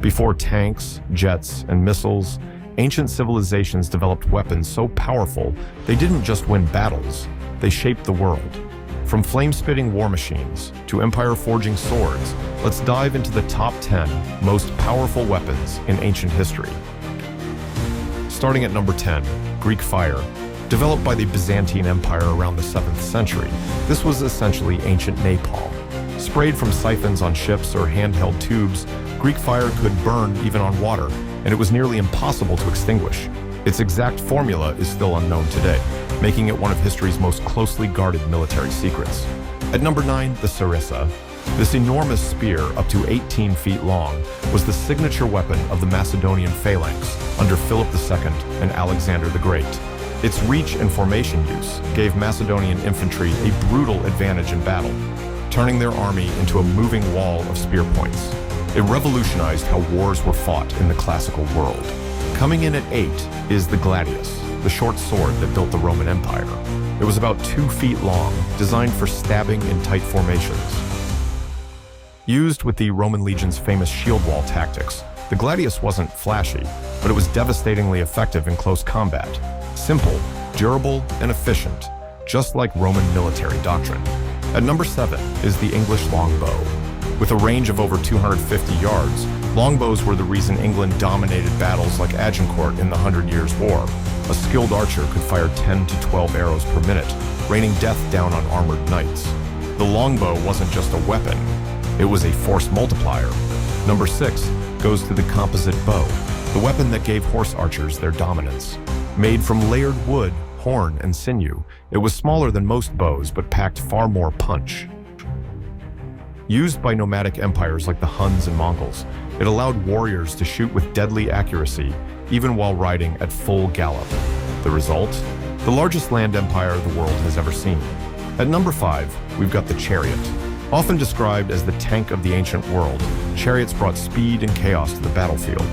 Before tanks, jets, and missiles, ancient civilizations developed weapons so powerful they didn't just win battles, they shaped the world. From flame-spitting war machines to empire-forging swords, let's dive into the top 10 most powerful weapons in ancient history. Starting at number 10, Greek fire. Developed by the Byzantine Empire around the 7th century, this was essentially ancient napalm. Sprayed from siphons on ships or handheld tubes, Greek fire could burn even on water, and it was nearly impossible to extinguish. Its exact formula is still unknown today, making it one of history's most closely guarded military secrets. At number 9, the sarissa. This enormous spear, up to 18 feet long, was the signature weapon of the Macedonian phalanx under Philip II and Alexander the Great. Its reach and formation use gave Macedonian infantry a brutal advantage in battle, turning their army into a moving wall of spear points. It revolutionized how wars were fought in the classical world. Coming in at 8 is the gladius, the short sword that built the Roman Empire. It was about 2 feet long, designed for stabbing in tight formations. Used with the Roman legion's famous shield wall tactics, the gladius wasn't flashy, but it was devastatingly effective in close combat. Simple, durable, and efficient, just like Roman military doctrine. At number 7 is the English longbow. With a range of over 250 yards, longbows were the reason England dominated battles like Agincourt in the 100 Years' War. A skilled archer could fire 10 to 12 arrows per minute, raining death down on armored knights. The longbow wasn't just a weapon, it was a force multiplier. Number 6 goes to the composite bow, the weapon that gave horse archers their dominance. Made from layered wood, horn, and sinew, it was smaller than most bows but packed far more punch. Used by nomadic empires like the Huns and Mongols, it allowed warriors to shoot with deadly accuracy, even while riding at full gallop. The result? The largest land empire the world has ever seen. At number 5, we've got the chariot. Often described as the tank of the ancient world, chariots brought speed and chaos to the battlefield.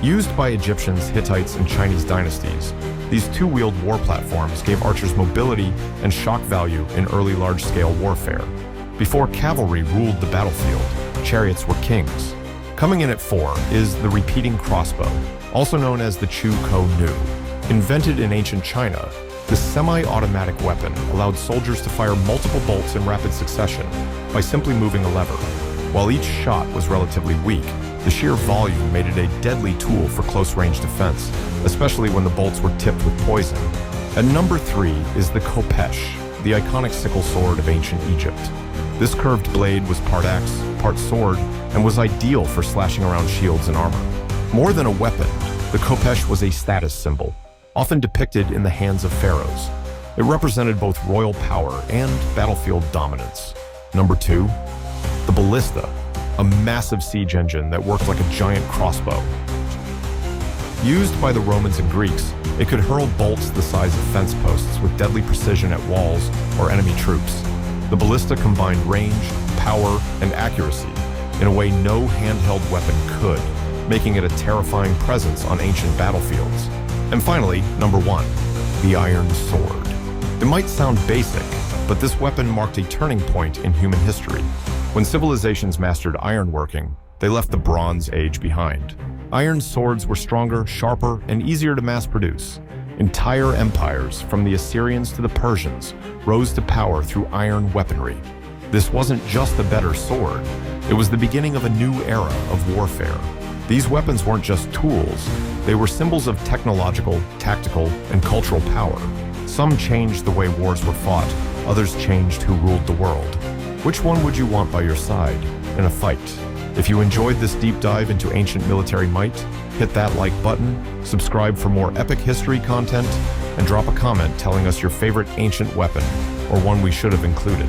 Used by Egyptians, Hittites, and Chinese dynasties, these two-wheeled war platforms gave archers mobility and shock value in early large-scale warfare. Before cavalry ruled the battlefield, chariots were kings. Coming in at 4 is the repeating crossbow, also known as the Chu Ko Nu. Invented in ancient China, this semi-automatic weapon allowed soldiers to fire multiple bolts in rapid succession by simply moving a lever. While each shot was relatively weak, the sheer volume made it a deadly tool for close-range defense, especially when the bolts were tipped with poison. At number 3 is the khopesh, the iconic sickle sword of ancient Egypt. This curved blade was part axe, part sword, and was ideal for slashing around shields and armor. More than a weapon, the khopesh was a status symbol, often depicted in the hands of pharaohs. It represented both royal power and battlefield dominance. Number 2, the ballista, a massive siege engine that worked like a giant crossbow. Used by the Romans and Greeks, it could hurl bolts the size of fence posts with deadly precision at walls or enemy troops. The ballista combined range, power, and accuracy in a way no handheld weapon could, making it a terrifying presence on ancient battlefields. And finally, number 1, the iron sword. It might sound basic, but this weapon marked a turning point in human history. When civilizations mastered ironworking, they left the Bronze Age behind. Iron swords were stronger, sharper, and easier to mass-produce. Entire empires, from the Assyrians to the Persians, rose to power through iron weaponry. This wasn't just a better sword, it was the beginning of a new era of warfare. These weapons weren't just tools, they were symbols of technological, tactical, and cultural power. Some changed the way wars were fought, others changed who ruled the world. Which one would you want by your side in a fight? If you enjoyed this deep dive into ancient military might, hit that like button, subscribe for more epic history content, and drop a comment telling us your favorite ancient weapon or one we should have included.